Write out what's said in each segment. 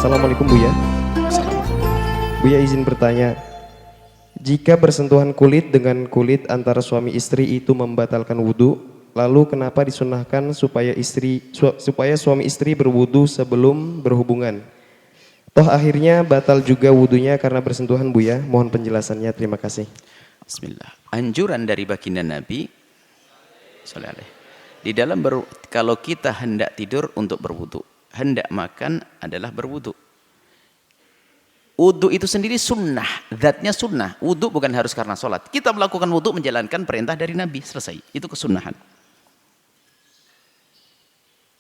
Assalamualaikum Buya. Buya izin bertanya, jika bersentuhan kulit dengan kulit antara suami istri itu membatalkan wudhu, lalu kenapa disunahkan supaya suami istri berwudhu sebelum berhubungan? Toh akhirnya batal juga wudhunya karena bersentuhan, Buya. Mohon penjelasannya, terima kasih. Bismillah. Anjuran dari baginda Nabi di dalam kalau kita hendak tidur untuk berwudhu, hendak makan adalah berwudhu. Wudhu itu sendiri sunnah, zatnya sunnah. Wudhu bukan harus karena sholat. Kita melakukan wudhu menjalankan perintah dari Nabi, selesai. Itu kesunahan.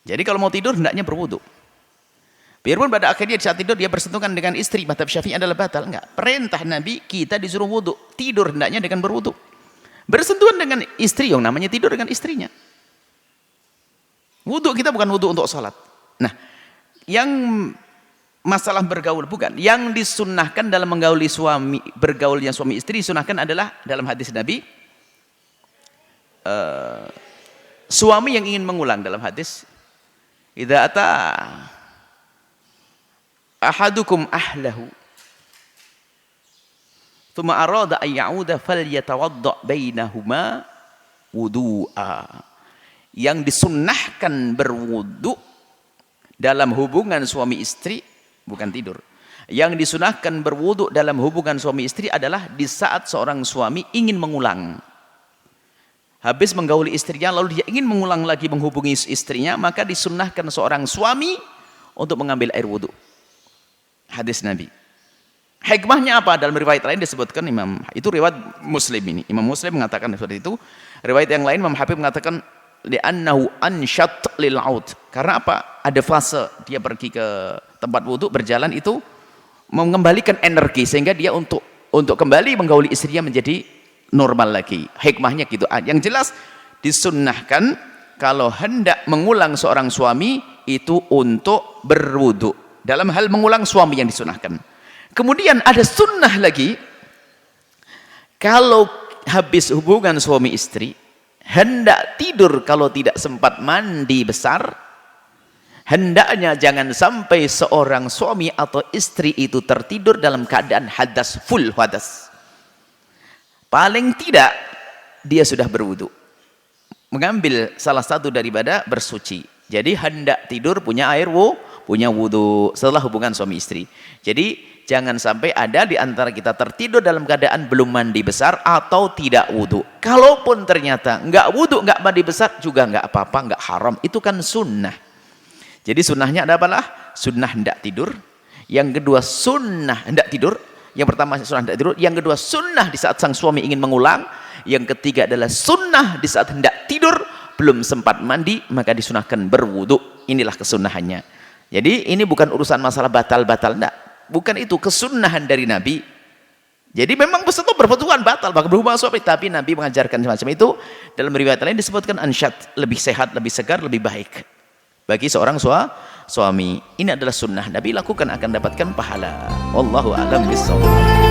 Jadi kalau mau tidur hendaknya berwudhu. Biarpun pada akhirnya di saat tidur dia bersentuhan dengan istri, mazhab Syafi'i adalah batal. Enggak, perintah Nabi kita disuruh wudhu. Tidur hendaknya dengan berwudhu. Bersentuhan dengan istri yang namanya tidur dengan istrinya. Wudhu kita bukan wudhu untuk sholat. Nah, yang masalah bergaul bukan. Yang disunnahkan dalam menggauli suami, bergaulnya suami istri disunahkan adalah dalam hadis Nabi, suami yang ingin mengulang dalam hadis, idza ata ahadukum ahlahu thumma arada an ya'uda falyatawadda bainahuma wudu'a. Yang disunnahkan berwudu dalam hubungan suami istri bukan tidur. Yang disunahkan berwudu dalam hubungan suami istri adalah di saat seorang suami ingin mengulang. Habis menggauli istrinya lalu dia ingin mengulang lagi menghubungi istrinya, maka disunahkan seorang suami untuk mengambil air wudu. Hadis Nabi. Hikmahnya apa? Dalam riwayat lain disebutkan itu riwayat Muslim ini. Imam Muslim mengatakan seperti itu. Riwayat yang lain Imam Habib mengatakan li'annahu anshat lil 'aud. Karena apa? Ada fase dia pergi ke tempat wudhu, berjalan itu mengembalikan energi sehingga dia untuk kembali menggauli istrinya menjadi normal lagi. Hikmahnya gitu. Yang jelas disunnahkan kalau hendak mengulang seorang suami itu untuk berwudhu. Dalam hal mengulang suami yang disunahkan. Kemudian ada sunnah lagi, kalau habis hubungan suami istri hendak tidur, kalau tidak sempat mandi besar, hendaknya jangan sampai seorang suami atau istri itu tertidur dalam keadaan hadas, full hadas. Paling tidak dia sudah berwudu, mengambil salah satu daripada bersuci. Jadi hendak tidur punya air punya wudu setelah hubungan suami istri. Jadi jangan sampai ada di antara kita tertidur dalam keadaan belum mandi besar atau tidak wudu. Kalaupun ternyata enggak wudu, enggak mandi besar juga enggak apa-apa, enggak haram. Itu kan sunnah. Jadi sunnahnya ada apalah? Sunnah hendak tidur. Yang kedua sunnah hendak tidur. Yang pertama sunnah hendak tidur. Yang kedua sunnah di saat sang suami ingin mengulang. Yang ketiga adalah sunnah di saat hendak tidur belum sempat mandi, maka disunahkan berwudu. Inilah kesunahannya. Jadi ini bukan urusan masalah batal-batal, enggak. Bukan itu, kesunahan dari Nabi. Jadi memang bersentuhan batal, bahkan berhubungan suami, tapi Nabi mengajarkan semacam itu. Dalam riwayat lain disebutkan ansyat, lebih sehat, lebih segar, lebih baik bagi seorang suami. Ini adalah sunnah Nabi, lakukan akan dapatkan pahala. Wallahu a'lam bishawab.